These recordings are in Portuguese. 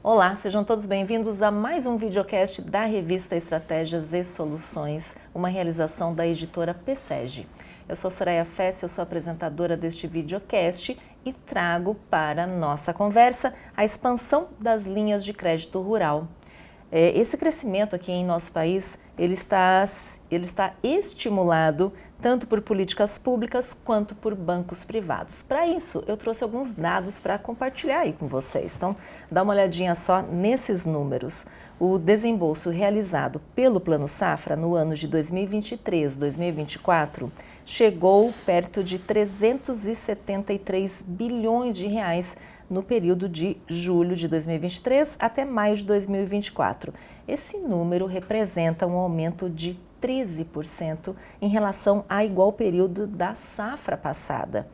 Olá, sejam todos bem-vindos a mais um videocast da revista Estratégias e Soluções, uma realização da editora PSEG. Eu sou Soraya Fess, eu sou apresentadora deste videocast e trago para nossa conversa a expansão das linhas de crédito rural. Esse crescimento aqui em nosso país, ele está estimulado tanto por políticas públicas quanto por bancos privados. Para isso, eu trouxe alguns dados para compartilhar aí com vocês. Então, dá uma olhadinha só nesses números. O desembolso realizado pelo Plano Safra no ano de 2023-2024 chegou perto de 373 bilhões de reais no período de julho de 2023 até maio de 2024. Esse número representa um aumento de 13% em relação a igual período da safra passada.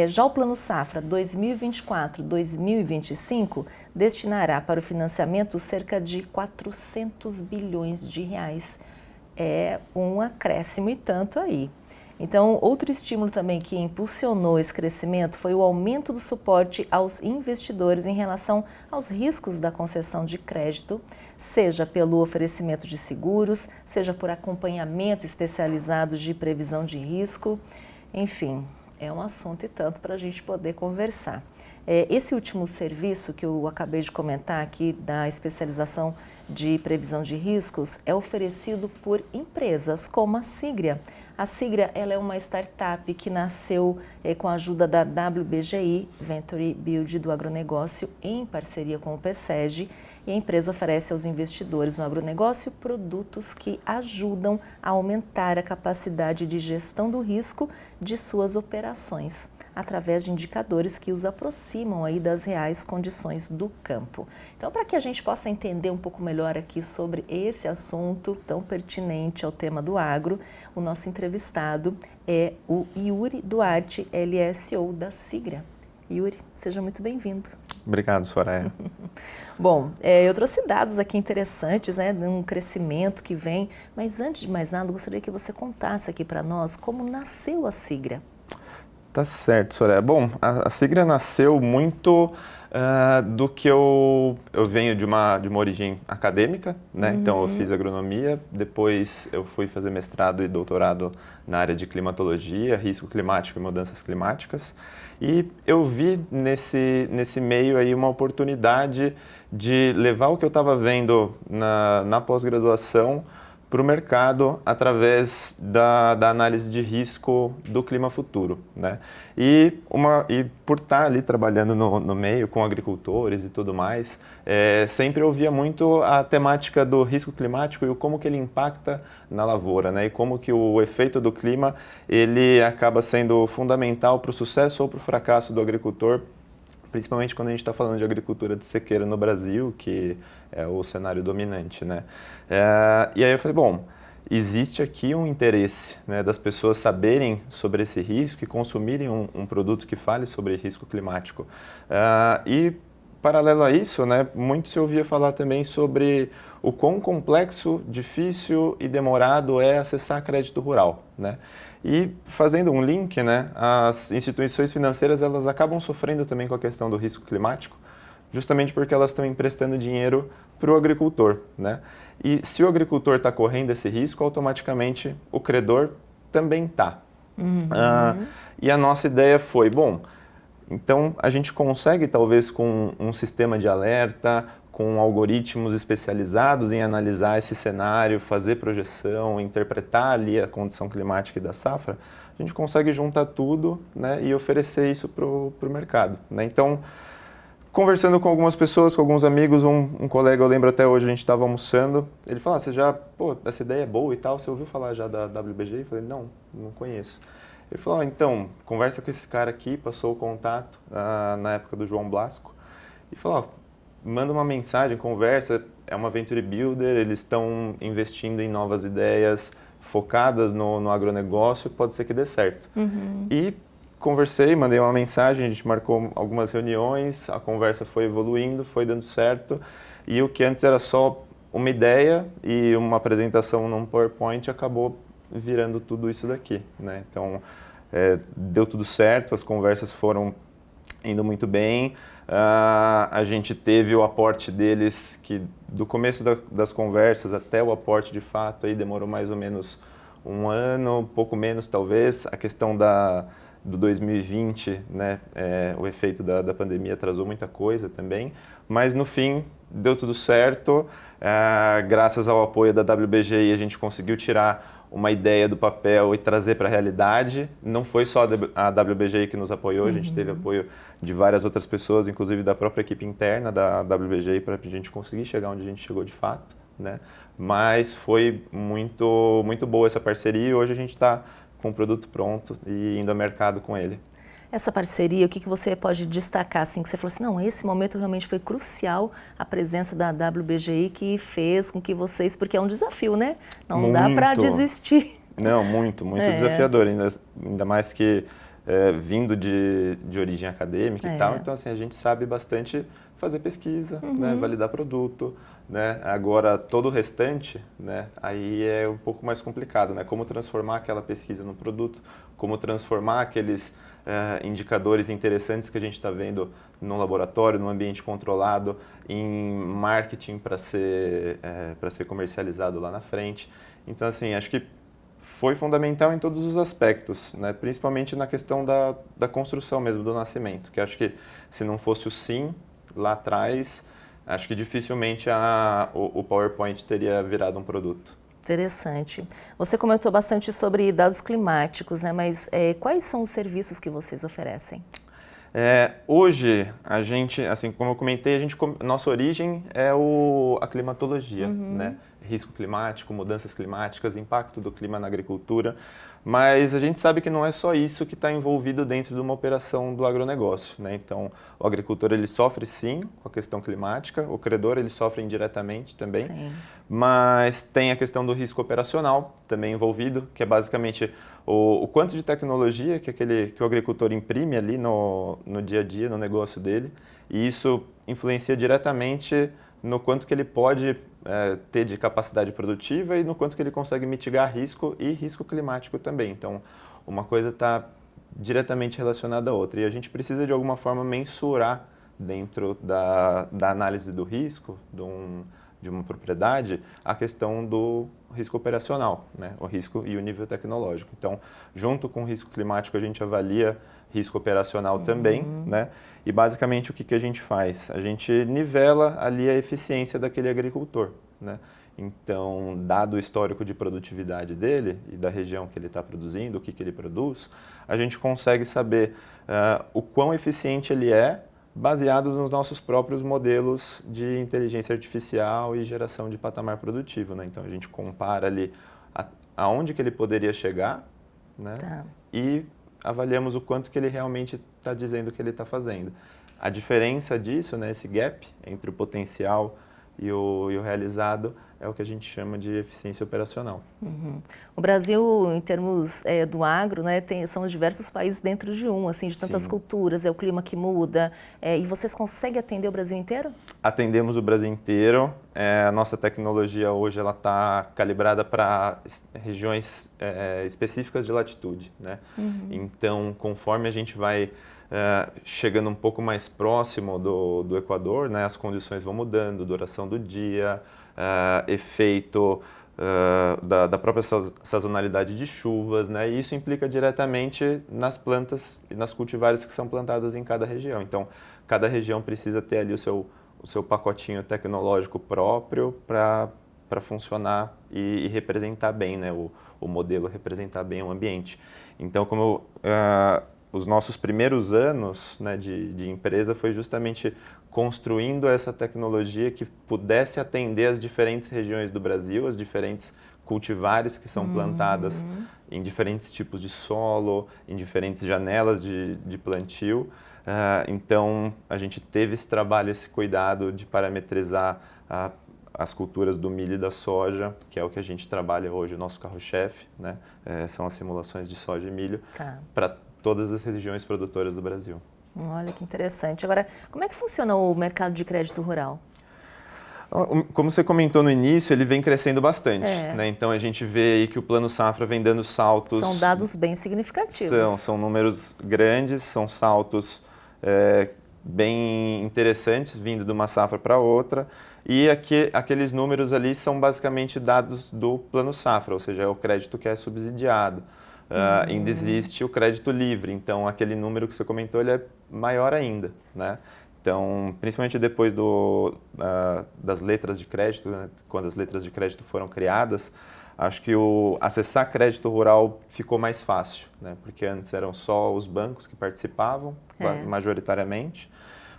Já o Plano Safra 2024-2025 destinará para o financiamento cerca de 400 bilhões de reais. É um acréscimo e tanto aí. Então, outro estímulo também que impulsionou esse crescimento foi o aumento do suporte aos investidores em relação aos riscos da concessão de crédito, seja pelo oferecimento de seguros, seja por acompanhamento especializado de previsão de risco. Enfim, é um assunto e tanto para a gente poder conversar. Esse último serviço que eu acabei de comentar aqui, da especialização de previsão de riscos, é oferecido por empresas como a Sigria. A Sigria ela é uma startup que nasceu com a ajuda da WBGI, Venture Build do agronegócio, em parceria com o PSEG, e a empresa oferece aos investidores no agronegócio produtos que ajudam a aumentar a capacidade de gestão do risco de suas operações, através de indicadores que os aproximam aí das reais condições do campo. Então, para que a gente possa entender um pouco melhor aqui sobre esse assunto tão pertinente ao tema do agro, o nosso entrevistado é o Yuri Duarte, ele é CEO da Sigria. Yuri, seja muito bem-vindo. Obrigado, Soraya. Bom, eu trouxe dados aqui interessantes, né, de um crescimento que vem, mas antes de mais nada, eu gostaria que você contasse aqui para nós como nasceu a Sigria. Tá certo, Soraya. Bom, a Sigria nasceu muito do que eu venho de uma origem acadêmica, né? Então eu fiz agronomia, depois eu fui fazer mestrado e doutorado na área de climatologia, risco climático e mudanças climáticas. E eu vi nesse meio aí uma oportunidade de levar o que eu estava vendo na pós-graduação para o mercado através da análise de risco do clima futuro, né? E por estar ali trabalhando no meio com agricultores e tudo mais, sempre ouvia muito a temática do risco climático e como que ele impacta na lavoura, né? E como que o efeito do clima ele acaba sendo fundamental para o sucesso ou para o fracasso do agricultor, principalmente quando a gente está falando de agricultura de sequeira no Brasil, que é o cenário dominante, né? E aí eu falei, bom, existe aqui um interesse, né, das pessoas saberem sobre esse risco e consumirem um produto que fale sobre risco climático. E paralelo a isso, né, muito se ouvia falar também sobre o quão complexo, difícil e demorado é acessar crédito rural, né? E fazendo um link, né, as instituições financeiras elas acabam sofrendo também com a questão do risco climático, justamente porque elas estão emprestando dinheiro para o agricultor, né? E se o agricultor está correndo esse risco, automaticamente o credor também está. E a nossa ideia foi, bom, então a gente consegue talvez com um sistema de alerta, com algoritmos especializados em analisar esse cenário, fazer projeção, interpretar ali a condição climática e da safra, a gente consegue juntar tudo, né, e oferecer isso para o mercado, né? Então, conversando com algumas pessoas, com alguns amigos, um colega, eu lembro até hoje, a gente estava almoçando, ele falou, essa ideia é boa e tal, você ouviu falar já da WBG? Eu falei, não conheço. Ele falou, então, conversa com esse cara aqui, passou o contato na época do João Blasco, e falou, manda uma mensagem, conversa, é uma Venture Builder, eles estão investindo em novas ideias focadas no agronegócio, pode ser que dê certo. E conversei, mandei uma mensagem, a gente marcou algumas reuniões, a conversa foi evoluindo, foi dando certo, e o que antes era só uma ideia e uma apresentação num PowerPoint acabou virando tudo isso daqui, né? Então, deu tudo certo, as conversas foram indo muito bem, A gente teve o aporte deles, que do começo das conversas até o aporte de fato aí demorou mais ou menos um ano, um pouco menos talvez. A questão do 2020, né, o efeito da pandemia atrasou muita coisa também, mas no fim deu tudo certo. Graças ao apoio da WBGI a gente conseguiu tirar uma ideia do papel e trazer para a realidade. Não foi só a WBGI que nos apoiou, a gente teve apoio de várias outras pessoas, inclusive da própria equipe interna da WBGI, para a gente conseguir chegar onde a gente chegou de fato, né? Mas foi muito, muito boa essa parceria e hoje a gente está com o produto pronto e indo ao mercado com ele. Essa parceria, o que você pode destacar, assim, que você falou assim, não, esse momento realmente foi crucial, a presença da WBGI que fez com que vocês, porque é um desafio, né? Não dá para desistir. Não, muito desafiador, ainda mais que vindo de origem acadêmica e tal, então assim, a gente sabe bastante fazer pesquisa, né, validar produto, né? Agora todo o restante, né, aí é um pouco mais complicado, né? Como transformar aquela pesquisa no produto, como transformar aqueles indicadores interessantes que a gente está vendo no laboratório, no ambiente controlado, em marketing para ser comercializado lá na frente. Então assim, acho que foi fundamental em todos os aspectos, né? Principalmente na questão da construção mesmo, do nascimento, que acho que se não fosse o sim lá atrás, acho que dificilmente o PowerPoint teria virado um produto. Interessante. Você comentou bastante sobre dados climáticos, né? Mas quais são os serviços que vocês oferecem? Hoje, a gente, assim como eu comentei, nossa origem é a climatologia, né? Risco climático, mudanças climáticas, impacto do clima na agricultura, mas a gente sabe que não é só isso que está envolvido dentro de uma operação do agronegócio, né? Então, o agricultor ele sofre sim com a questão climática, o credor ele sofre indiretamente também, sim. Mas tem a questão do risco operacional também envolvido, que é basicamente o quanto de tecnologia que o agricultor imprime ali no dia a dia, no negócio dele, e isso influencia diretamente no quanto que ele pode ter de capacidade produtiva e no quanto que ele consegue mitigar risco e risco climático também. Então, uma coisa está diretamente relacionada à outra e a gente precisa de alguma forma mensurar dentro da análise do risco de uma propriedade a questão do risco operacional, né? O risco e o nível tecnológico. Então, junto com o risco climático, a gente avalia risco operacional também, né? E basicamente o que a gente faz? A gente nivela ali a eficiência daquele agricultor, né? Então, dado o histórico de produtividade dele e da região que ele está produzindo, o que ele produz, a gente consegue saber o quão eficiente ele é baseados nos nossos próprios modelos de inteligência artificial e geração de patamar produtivo, né? Então a gente compara ali aonde que ele poderia chegar, né? Tá. E avaliamos o quanto que ele realmente está dizendo que ele está fazendo. A diferença disso, né, esse gap entre o potencial e o realizado é o que a gente chama de eficiência operacional. O Brasil, em termos do agro, né, são diversos países dentro de assim, de tantas culturas, é o clima que muda. E vocês conseguem atender o Brasil inteiro? Atendemos o Brasil inteiro. A nossa tecnologia hoje está calibrada para regiões específicas de latitude, né? Então, conforme a gente vai chegando um pouco mais próximo do Equador, né, as condições vão mudando, duração do dia, efeito da própria sazonalidade de chuvas, né, e isso implica diretamente nas plantas e nas cultivares que são plantadas em cada região. Então, cada região precisa ter ali o seu pacotinho tecnológico próprio para funcionar e representar bem, né, o modelo, representar bem o ambiente. Então, como os nossos primeiros anos, né, de empresa foi justamente construindo essa tecnologia que pudesse atender as diferentes regiões do Brasil, as diferentes cultivares que são plantadas em diferentes tipos de solo, em diferentes janelas de plantio. Então, a gente teve esse trabalho, esse cuidado de parametrizar as culturas do milho e da soja, que é o que a gente trabalha hoje, o nosso carro-chefe, né? São as simulações de soja e milho, para todas as regiões produtoras do Brasil. Olha que interessante. Agora, como é que funciona o mercado de crédito rural? Como você comentou no início, ele vem crescendo bastante, né? Então a gente vê aí que o Plano Safra vem dando saltos. São dados bem significativos. São números grandes, são saltos bem interessantes vindo de uma safra para outra. E aqueles números ali são basicamente dados do plano safra, ou seja, é o crédito que é subsidiado. Ainda existe o crédito livre, então aquele número que você comentou ele é maior ainda, né? Então, principalmente depois das letras de crédito, né? Quando as letras de crédito foram criadas, acho que acessar crédito rural ficou mais fácil, né? Porque antes eram só os bancos que participavam, majoritariamente.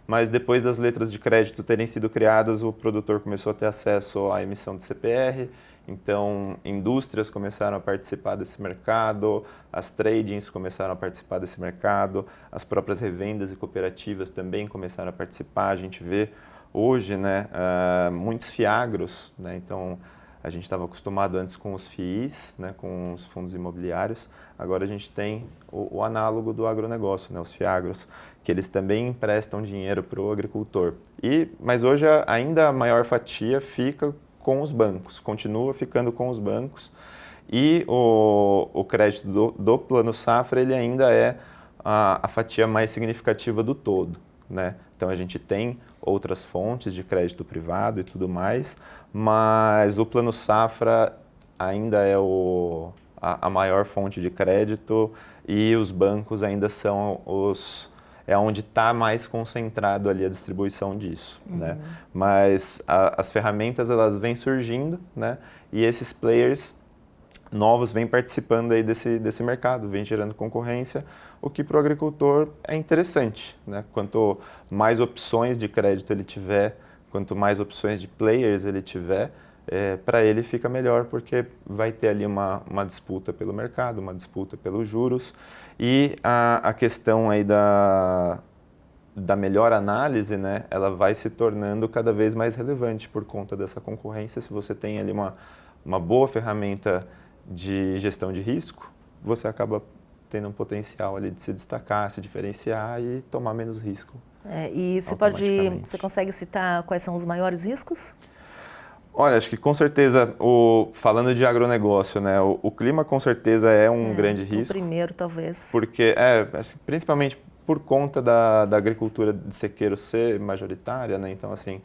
Mas depois das letras de crédito terem sido criadas, o produtor começou a ter acesso à emissão de CPR, então indústrias começaram a participar desse mercado, as tradings começaram a participar desse mercado, as próprias revendas e cooperativas também começaram a participar. A gente vê hoje, né, muitos fiagros, né, então a gente estava acostumado antes com os FIIs, né, com os fundos imobiliários, agora a gente tem o análogo do agronegócio, né, os fiagros, que eles também emprestam dinheiro para o agricultor. Mas hoje ainda a maior fatia fica com os bancos, continua ficando com os bancos, e o crédito do Plano Safra ele ainda é a fatia mais significativa do todo, né? Então a gente tem outras fontes de crédito privado e tudo mais, mas o Plano Safra ainda é a maior fonte de crédito e os bancos ainda são onde está mais concentrado ali a distribuição disso, né? Mas as ferramentas elas vêm surgindo, né? E esses players novos vêm participando aí desse mercado, vêm gerando concorrência, o que para o agricultor é interessante, né? Quanto mais opções de crédito ele tiver, quanto mais opções de players ele tiver, para ele fica melhor, porque vai ter ali uma disputa pelo mercado, uma disputa pelos juros, e a questão aí da melhor análise, né, ela vai se tornando cada vez mais relevante por conta dessa concorrência. Se você tem ali uma boa ferramenta de gestão de risco, você acaba tendo um potencial ali de se destacar, se diferenciar e tomar menos risco. E você consegue citar quais são os maiores riscos? Olha, acho que com certeza, falando de agronegócio, né, o clima com certeza é um grande risco. O primeiro, talvez. Porque, principalmente por conta da agricultura de sequeiro ser majoritária, né, então assim,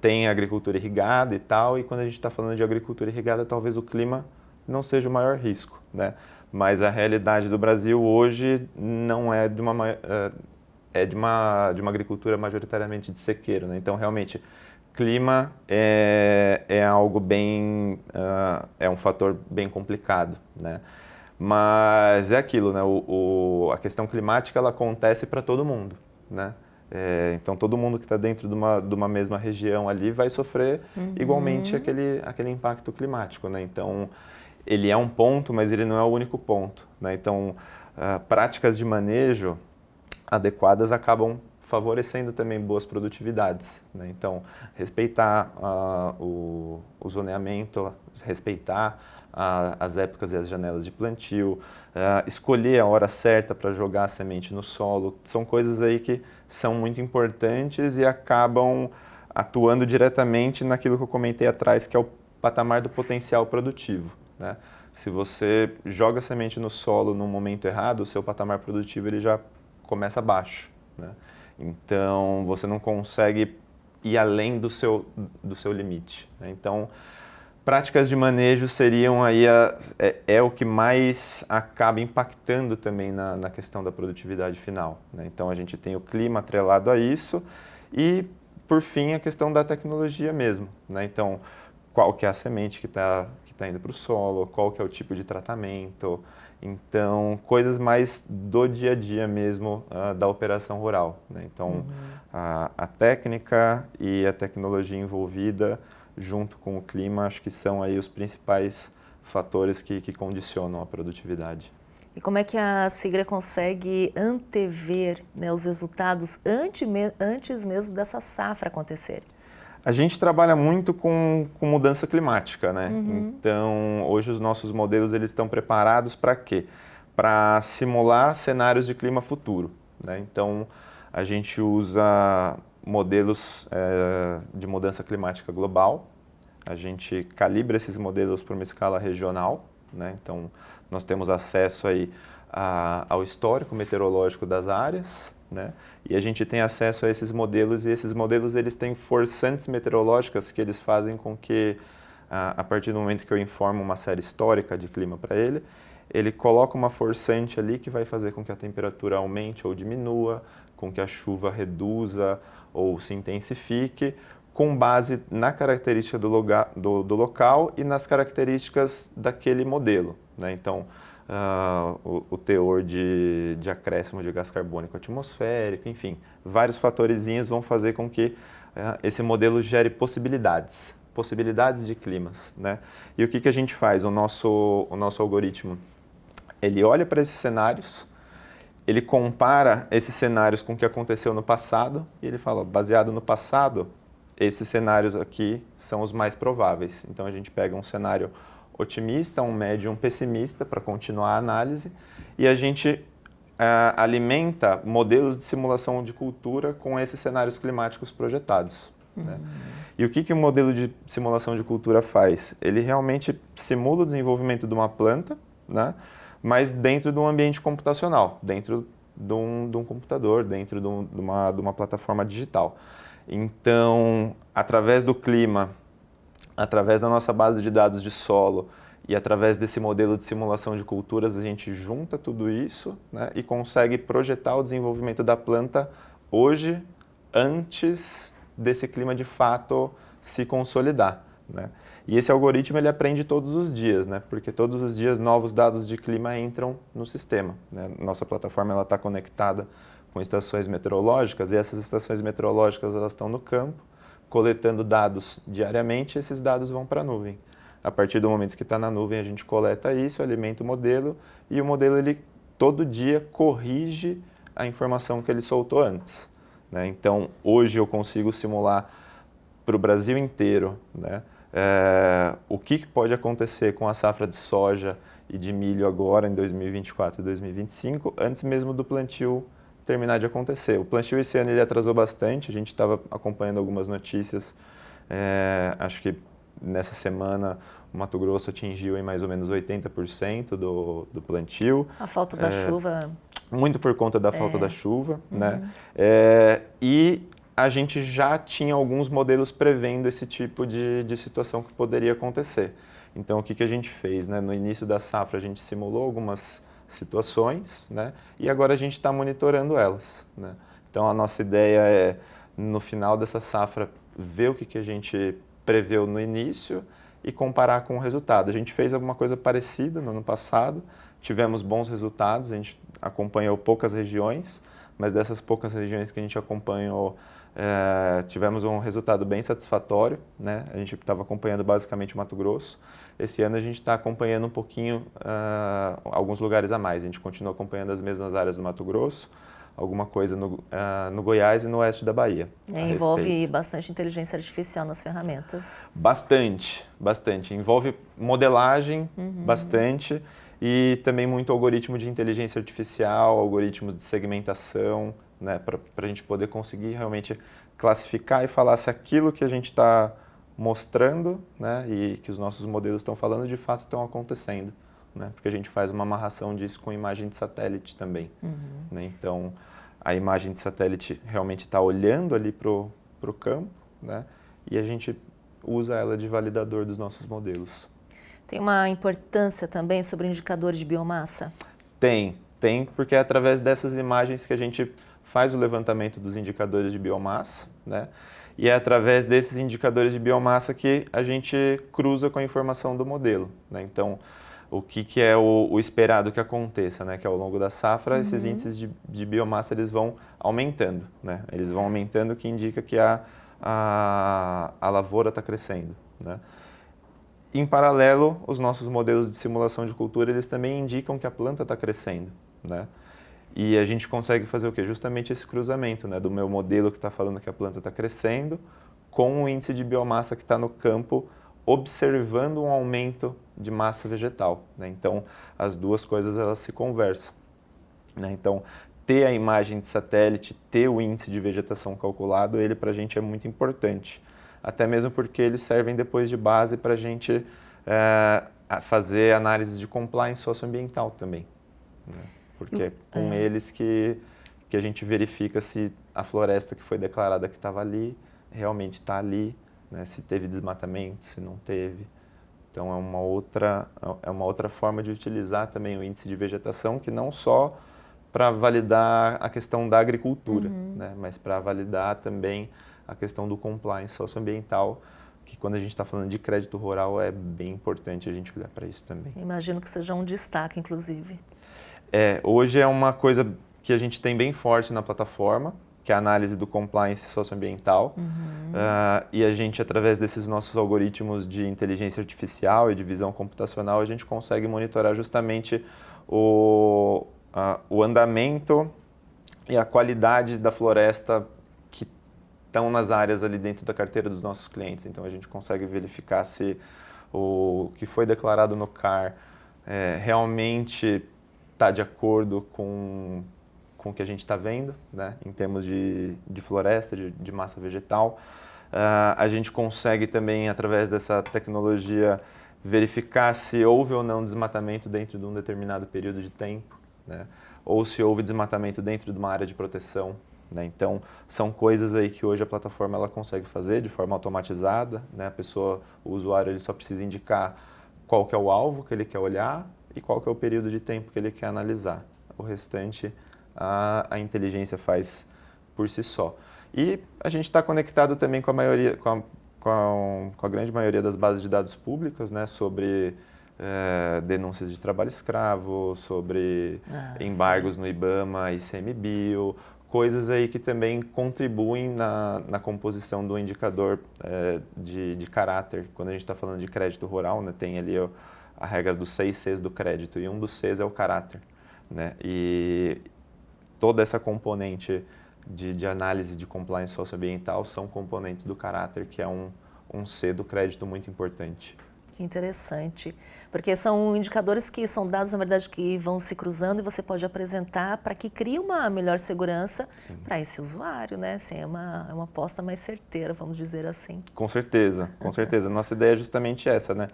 tem agricultura irrigada e tal, e quando a gente está falando de agricultura irrigada, talvez o clima não seja o maior risco, né? Mas a realidade do Brasil hoje não é de uma agricultura majoritariamente de sequeiro, né? Então, realmente, clima é algo bem, é um fator bem complicado, né? Mas é aquilo, né? A questão climática ela acontece para todo mundo, né? Então todo mundo que está dentro de uma mesma região ali vai sofrer igualmente aquele impacto climático, né? Então ele é um ponto, mas ele não é o único ponto, né? Então práticas de manejo adequadas acabam favorecendo também boas produtividades, né? Então, respeitar o zoneamento, respeitar as épocas e as janelas de plantio, escolher a hora certa para jogar a semente no solo, são coisas aí que são muito importantes e acabam atuando diretamente naquilo que eu comentei atrás, que é o patamar do potencial produtivo, né? Se você joga a semente no solo no momento errado, o seu patamar produtivo ele já começa baixo, né? Então, você não consegue ir além do seu limite, né? Então, práticas de manejo seriam aí o que mais acaba impactando também na questão da produtividade final, né? Então, a gente tem o clima atrelado a isso e, por fim, a questão da tecnologia mesmo, né? Então, qual que é a semente que tá indo para o solo, qual que é o tipo de tratamento. Então, coisas mais do dia a dia mesmo da operação rural, né? Então, a técnica e a tecnologia envolvida junto com o clima, acho que são aí os principais fatores que condicionam a produtividade. E como é que a Sigra consegue antever, né, os resultados antes mesmo dessa safra acontecer? A gente trabalha muito com mudança climática, né? Então, hoje os nossos modelos eles estão preparados para quê? Para simular cenários de clima futuro, né? Então, a gente usa modelos de mudança climática global, a gente calibra esses modelos para uma escala regional, né? Então, nós temos acesso aí ao histórico meteorológico das áreas, né? E a gente tem acesso a esses modelos, e esses modelos eles têm forçantes meteorológicas que eles fazem com que, a partir do momento que eu informo uma série histórica de clima para ele coloca uma forçante ali que vai fazer com que a temperatura aumente ou diminua, com que a chuva reduza ou se intensifique, com base na característica do local e nas características daquele modelo, né? Então, o teor de acréscimo de gás carbônico atmosférico, enfim, vários fatorezinhos vão fazer com que esse modelo gere possibilidades de climas, né? E o que a gente faz? O nosso algoritmo, ele olha para esses cenários, ele compara esses cenários com o que aconteceu no passado e ele fala, baseado no passado, esses cenários aqui são os mais prováveis. Então a gente pega um cenário otimista, um médio e um pessimista para continuar a análise e a gente alimenta modelos de simulação de cultura com esses cenários climáticos projetados, né? E o que o modelo de simulação de cultura faz? Ele realmente simula o desenvolvimento de uma planta, né? Mas dentro de um ambiente computacional, dentro de um computador, dentro de uma plataforma digital. Então, através do clima, através da nossa base de dados de solo e através desse modelo de simulação de culturas, a gente junta tudo isso, né, e consegue projetar o desenvolvimento da planta hoje, antes desse clima de fato se consolidar, né? E esse algoritmo ele aprende todos os dias, né? Porque todos os dias novos dados de clima entram no sistema, né? Nossa plataforma está conectada com estações meteorológicas e essas estações meteorológicas elas estão no campo, coletando dados diariamente e esses dados vão para a nuvem. A partir do momento que está na nuvem a gente coleta isso, alimenta o modelo e o modelo ele todo dia corrige a informação que ele soltou antes, né? Então hoje eu consigo simular para o Brasil inteiro, né? O que pode acontecer com a safra de soja e de milho agora em 2024 e 2025, antes mesmo do plantio terminar de acontecer. O plantio esse ano ele atrasou bastante, a gente estava acompanhando algumas notícias, acho que nessa semana o Mato Grosso atingiu em mais ou menos 80% do plantio. A falta da chuva. Muito por conta da falta da chuva, né? E a gente já tinha alguns modelos prevendo esse tipo de situação que poderia acontecer. Então, o que a gente fez, né? No início da safra, a gente simulou algumas situações, né? E agora a gente está monitorando elas, né? Então, a nossa ideia é, no final dessa safra, ver o que a gente preveu no início e comparar com o resultado. A gente fez alguma coisa parecida no ano passado, tivemos bons resultados, a gente acompanhou poucas regiões, mas dessas poucas regiões que a gente acompanhou, tivemos um resultado bem satisfatório, né? A gente estava acompanhando basicamente o Mato Grosso. Esse ano a gente está acompanhando um pouquinho alguns lugares a mais. A gente continua acompanhando as mesmas áreas do Mato Grosso, alguma coisa no Goiás e no oeste da Bahia. Envolve bastante inteligência artificial nas ferramentas? Bastante, bastante. Envolve modelagem, bastante, e também muito algoritmo de inteligência artificial, algoritmos de segmentação, né, para a gente poder conseguir realmente classificar e falar se aquilo que a gente está mostrando, né, e que os nossos modelos estão falando de fato estão acontecendo, né, porque a gente faz uma amarração disso com imagem de satélite também, né, então a imagem de satélite realmente está olhando ali para o campo, né, e a gente usa ela de validador dos nossos modelos. Tem uma importância também sobre indicadores de biomassa? Tem, porque é através dessas imagens que a gente faz o levantamento dos indicadores de biomassa, né? E é através desses indicadores de biomassa que a gente cruza com a informação do modelo, né? Então, o que é o esperado que aconteça, né? Que ao longo da safra, esses índices de biomassa eles vão aumentando, né? Eles vão aumentando, o que indica que a lavoura está crescendo, né? Em paralelo, os nossos modelos de simulação de cultura, eles também indicam que a planta está crescendo, né? E a gente consegue fazer o quê? Justamente esse cruzamento, né? Do meu modelo que está falando que a planta está crescendo com o índice de biomassa que está no campo observando um aumento de massa vegetal, né? Então, as duas coisas elas se conversam, né? Então, ter a imagem de satélite, ter o índice de vegetação calculado, ele para a gente é muito importante. Até mesmo porque eles servem depois de base para a gente fazer análise de compliance socioambiental também, né? Porque é com eles que porque a gente verifica se a floresta que foi declarada que estava ali, realmente está ali, né? Se teve desmatamento, se não teve. Então é uma outra forma de utilizar também o índice de vegetação, que não só para validar a questão da agricultura, né? Mas para validar também a questão do compliance socioambiental, que quando a gente está falando de crédito rural é bem importante a gente olhar para isso também. Imagino que seja um destaque, inclusive. Hoje é uma coisa que a gente tem bem forte na plataforma, que é a análise do compliance socioambiental. E a gente, através desses nossos algoritmos de inteligência artificial e de visão computacional, a gente consegue monitorar justamente o andamento e a qualidade da floresta que estão nas áreas ali dentro da carteira dos nossos clientes. Então a gente consegue verificar se o que foi declarado no CAR realmente está de acordo com o que a gente está vendo, né, em termos de floresta, de massa vegetal. A gente consegue também, através dessa tecnologia, verificar se houve ou não desmatamento dentro de um determinado período de tempo, né, ou se houve desmatamento dentro de uma área de proteção, né. Então, são coisas aí que hoje a plataforma ela consegue fazer de forma automatizada, né. O usuário ele só precisa indicar qual que é o alvo que ele quer olhar e qual que é o período de tempo que ele quer analisar. O restante a inteligência faz por si só. E a gente está conectado também com a maioria, com a grande maioria das bases de dados públicas, né, sobre denúncias de trabalho escravo, sobre embargos no IBAMA, ICMBio, coisas aí que também contribuem na composição do indicador de caráter. Quando a gente está falando de crédito rural, né, tem ali a regra dos 6 Cs do crédito, e um dos Cs é o caráter, né? E toda essa componente de análise de compliance socioambiental são componentes do caráter, que é um C do crédito muito importante. Que interessante, porque são indicadores que são dados, na verdade, que vão se cruzando e você pode apresentar para que crie uma melhor segurança para esse usuário, né? Assim, é uma aposta mais certeira, vamos dizer assim. Com certeza, com certeza. Nossa ideia é justamente essa, né?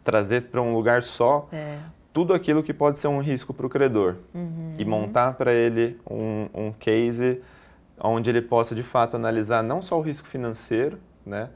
Trazer para um lugar só tudo aquilo que pode ser um risco para o credor e montar para ele um case onde ele possa, de fato, analisar não só o risco financeiro, né?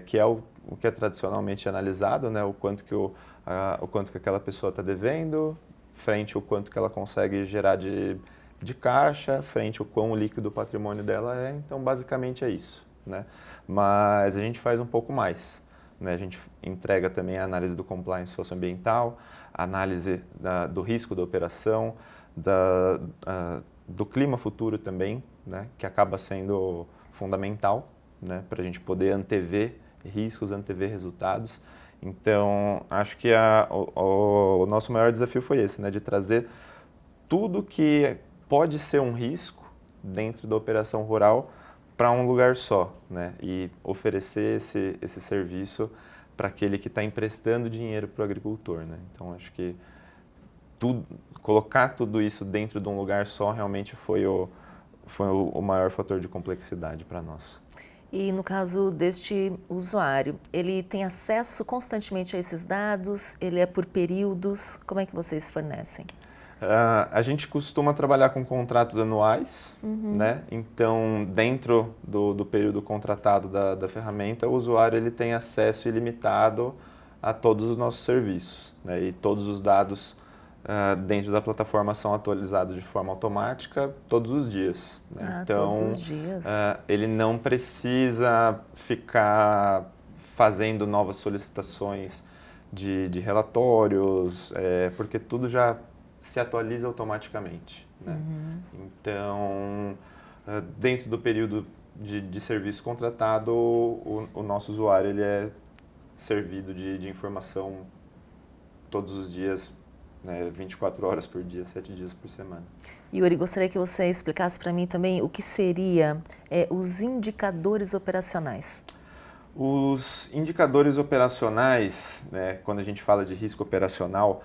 Que é o que é tradicionalmente analisado, né? O quanto que aquela pessoa está devendo, frente ao quanto que ela consegue gerar de caixa, frente ao quão líquido o patrimônio dela é. Então, basicamente é isso, né? Mas a gente faz um pouco mais, né? A gente entrega também a análise do compliance socioambiental, a análise do risco da operação, do clima futuro também, né? Que acaba sendo fundamental, né? Para a gente poder antever riscos, antever resultados. Então, acho que o nosso maior desafio foi esse, né? De trazer tudo que pode ser um risco dentro da operação rural para um lugar só, né? E oferecer esse serviço para aquele que está emprestando dinheiro para o agricultor, né? Então, acho que colocar tudo isso dentro de um lugar só realmente foi o maior fator de complexidade para nós. E no caso deste usuário, ele tem acesso constantemente a esses dados? Ele é por períodos? Como é que vocês fornecem? A gente costuma trabalhar com contratos anuais, né? Então, dentro do período contratado da ferramenta, o usuário ele tem acesso ilimitado a todos os nossos serviços, né? E todos os dados dentro da plataforma são atualizados de forma automática todos os dias, né? Então, todos os dias. Ele não precisa ficar fazendo novas solicitações de relatórios, porque tudo já se atualiza automaticamente, né? Então, dentro do período de serviço contratado, o nosso usuário ele é servido de informação todos os dias, né, 24 horas por dia, 7 dias por semana. Yuri, gostaria que você explicasse para mim também o que seria os indicadores operacionais. Os indicadores operacionais, né, quando a gente fala de risco operacional,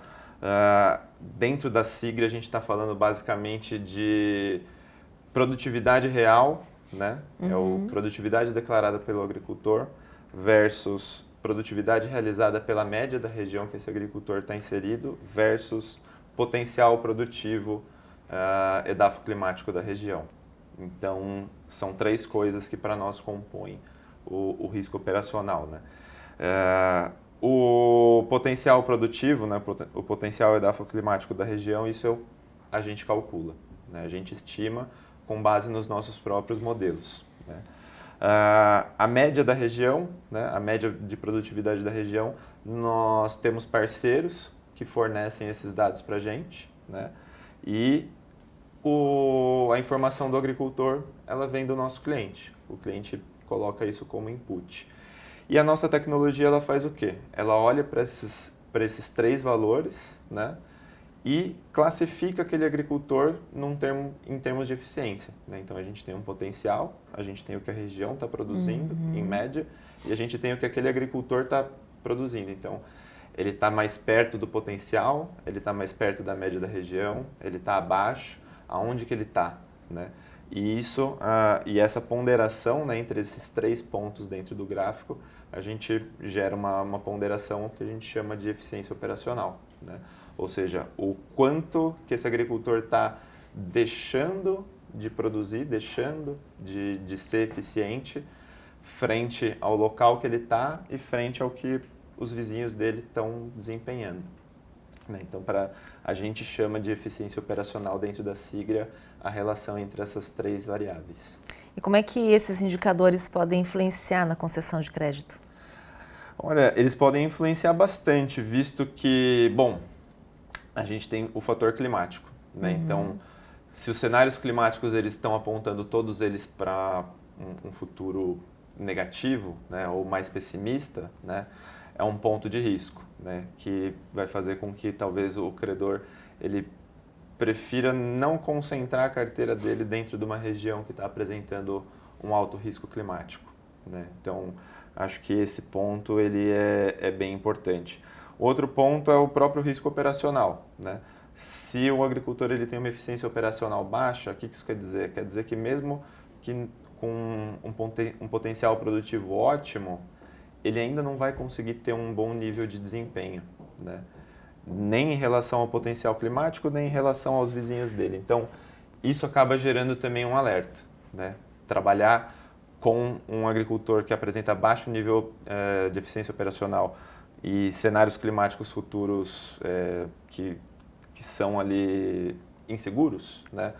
dentro da sigla a gente está falando basicamente de produtividade real, né? É a produtividade declarada pelo agricultor versus produtividade realizada pela média da região que esse agricultor está inserido versus potencial produtivo edafoclimático da região. Então, são 3 coisas que para nós compõem o risco operacional, né? O potencial produtivo, né, o potencial edafoclimático da região, isso a gente calcula, né? A gente estima com base nos nossos próprios modelos, né? A média da região, né, a média de produtividade da região, nós temos parceiros que fornecem esses dados para a gente, né? E a informação do agricultor, ela vem do nosso cliente. O cliente coloca isso como input. E a nossa tecnologia, ela faz o quê? Ela olha para esses 3 valores, né? E classifica aquele agricultor em termos de eficiência, né? Então, a gente tem um potencial, a gente tem o que a região está produzindo, em média, e a gente tem o que aquele agricultor está produzindo. Então, ele está mais perto do potencial, ele está mais perto da média da região, ele está abaixo, aonde que ele está, né? E e essa ponderação, né, entre esses 3 pontos dentro do gráfico, a gente gera uma ponderação que a gente chama de eficiência operacional, né? Ou seja, o quanto que esse agricultor está deixando de produzir, deixando de ser eficiente frente ao local que ele está e frente ao que os vizinhos dele estão desempenhando, né? Então, a gente chama de eficiência operacional dentro da Sigra a relação entre essas 3 variáveis. E como é que esses indicadores podem influenciar na concessão de crédito? Olha, eles podem influenciar bastante, visto que, bom, a gente tem o fator climático, né? Então, se os cenários climáticos eles estão apontando todos eles para um futuro negativo, né, ou mais pessimista, né, é um ponto de risco, né, que vai fazer com que talvez o credor ele prefira não concentrar a carteira dele dentro de uma região que está apresentando um alto risco climático, né? Então, acho que esse ponto ele é bem importante. Outro ponto é o próprio risco operacional, né? Se o agricultor ele tem uma eficiência operacional baixa, o que isso quer dizer? Quer dizer que mesmo que com um potencial produtivo ótimo, ele ainda não vai conseguir ter um bom nível de desempenho, né? Nem em relação ao potencial climático, nem em relação aos vizinhos dele. Então, isso acaba gerando também um alerta, né? Trabalhar com um agricultor que apresenta baixo nível de eficiência operacional e cenários climáticos futuros que são ali inseguros, né?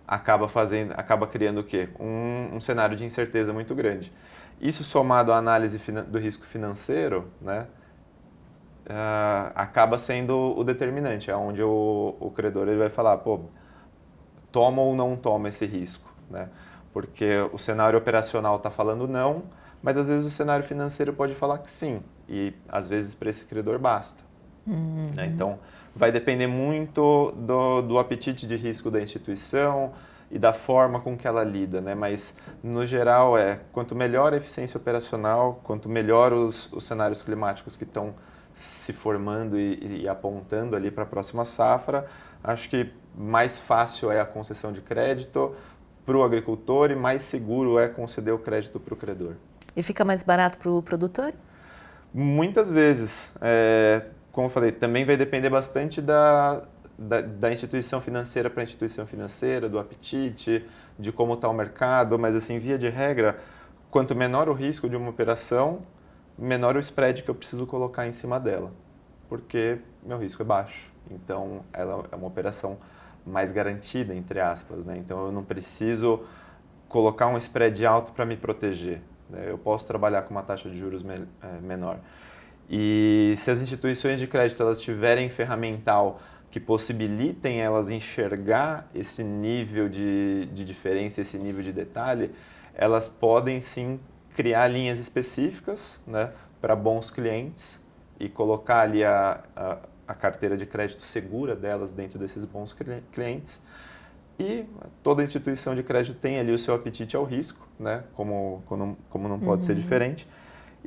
Acaba criando o quê? Um cenário de incerteza muito grande. Isso somado à análise do risco financeiro, né, acaba sendo o determinante, é onde o credor ele vai falar, pô, toma ou não toma esse risco, né? Porque o cenário operacional está falando não, mas às vezes o cenário financeiro pode falar que sim, e às vezes para esse credor basta, né? Então, vai depender muito do apetite de risco da instituição e da forma com que ela lida, né? Mas, no geral, quanto melhor a eficiência operacional, quanto melhor os cenários climáticos que estão se formando e apontando ali para a próxima safra, acho que mais fácil é a concessão de crédito para o agricultor e mais seguro é conceder o crédito para o credor. E fica mais barato para o produtor? Muitas vezes. Como eu falei, também vai depender bastante da instituição financeira para instituição financeira, do apetite, de como está o mercado, mas assim, via de regra, quanto menor o risco de uma operação, menor o spread que eu preciso colocar em cima dela, porque meu risco é baixo. Então, ela é uma operação mais garantida, entre aspas, né? Então, eu não preciso colocar um spread alto para me proteger, né? Eu posso trabalhar com uma taxa de juros menor. E se as instituições de crédito elas tiverem ferramental que possibilitem elas enxergar esse nível de diferença, esse nível de detalhe, elas podem sim criar linhas específicas, né, para bons clientes e colocar ali a carteira de crédito segura delas dentro desses bons clientes. E toda instituição de crédito tem ali o seu apetite ao risco, né, como não pode ser diferente.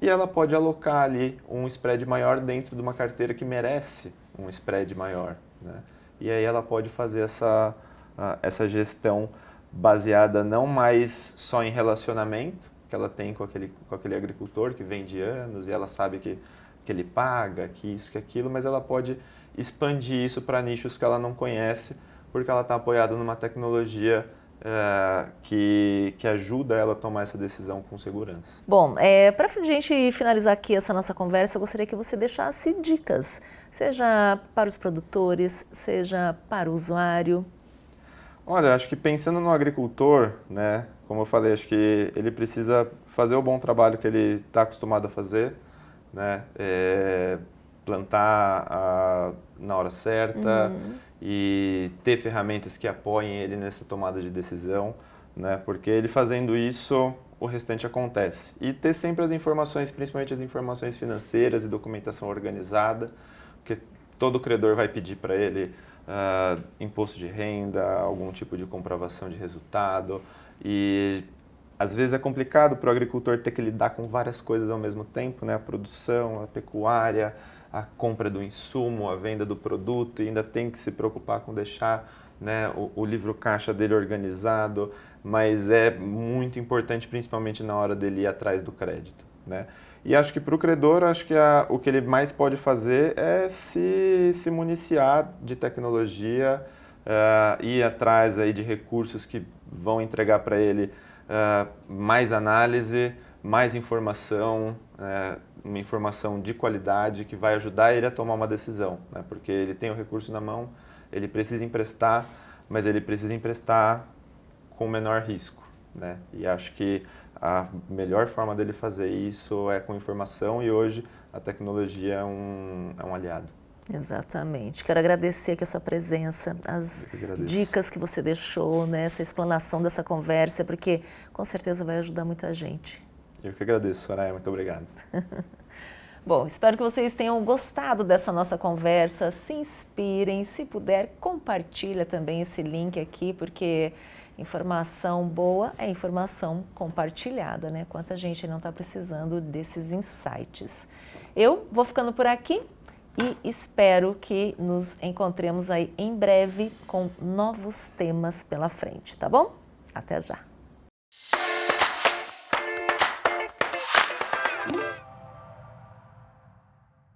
E ela pode alocar ali um spread maior dentro de uma carteira que merece um spread maior, né? E aí ela pode fazer essa gestão baseada não mais só em relacionamento que ela tem com aquele agricultor que vem de anos e ela sabe que ele paga, que isso, que aquilo, mas ela pode expandir isso para nichos que ela não conhece porque ela está apoiada numa tecnologia que ajuda ela a tomar essa decisão com segurança. Bom, para a gente finalizar aqui essa nossa conversa, eu gostaria que você deixasse dicas, seja para os produtores, seja para o usuário. Olha, acho que pensando no agricultor, né, como eu falei, acho que ele precisa fazer o bom trabalho que ele está acostumado a fazer, né, plantar na hora certa e ter ferramentas que apoiem ele nessa tomada de decisão, né, porque ele fazendo isso, o restante acontece. E ter sempre as informações, principalmente as informações financeiras e documentação organizada, porque todo credor vai pedir para ele imposto de renda, algum tipo de comprovação de resultado, e às vezes é complicado para o agricultor ter que lidar com várias coisas ao mesmo tempo, né? A produção, a pecuária, a compra do insumo, a venda do produto, e ainda tem que se preocupar com deixar, né, o livro caixa dele organizado, mas é muito importante principalmente na hora dele ir atrás do crédito, né? E acho que para o credor, acho que o que ele mais pode fazer é se municiar de tecnologia, ir atrás aí de recursos que vão entregar para ele mais análise, mais informação, uma informação de qualidade que vai ajudar ele a tomar uma decisão, né? Porque ele tem o recurso na mão, ele precisa emprestar, mas ele precisa emprestar com menor risco, né? E acho que a melhor forma dele fazer isso é com informação, e hoje a tecnologia é um aliado. Exatamente. Quero agradecer aqui a sua presença, as dicas que você deixou, né, essa explanação dessa conversa, porque com certeza vai ajudar muita gente. Eu que agradeço, Soraya. Muito obrigado. Bom, espero que vocês tenham gostado dessa nossa conversa, se inspirem, se puder, compartilha também esse link aqui, porque informação boa é informação compartilhada, né? Quanta gente não está precisando desses insights. Eu vou ficando por aqui e espero que nos encontremos aí em breve com novos temas pela frente, tá bom? Até já!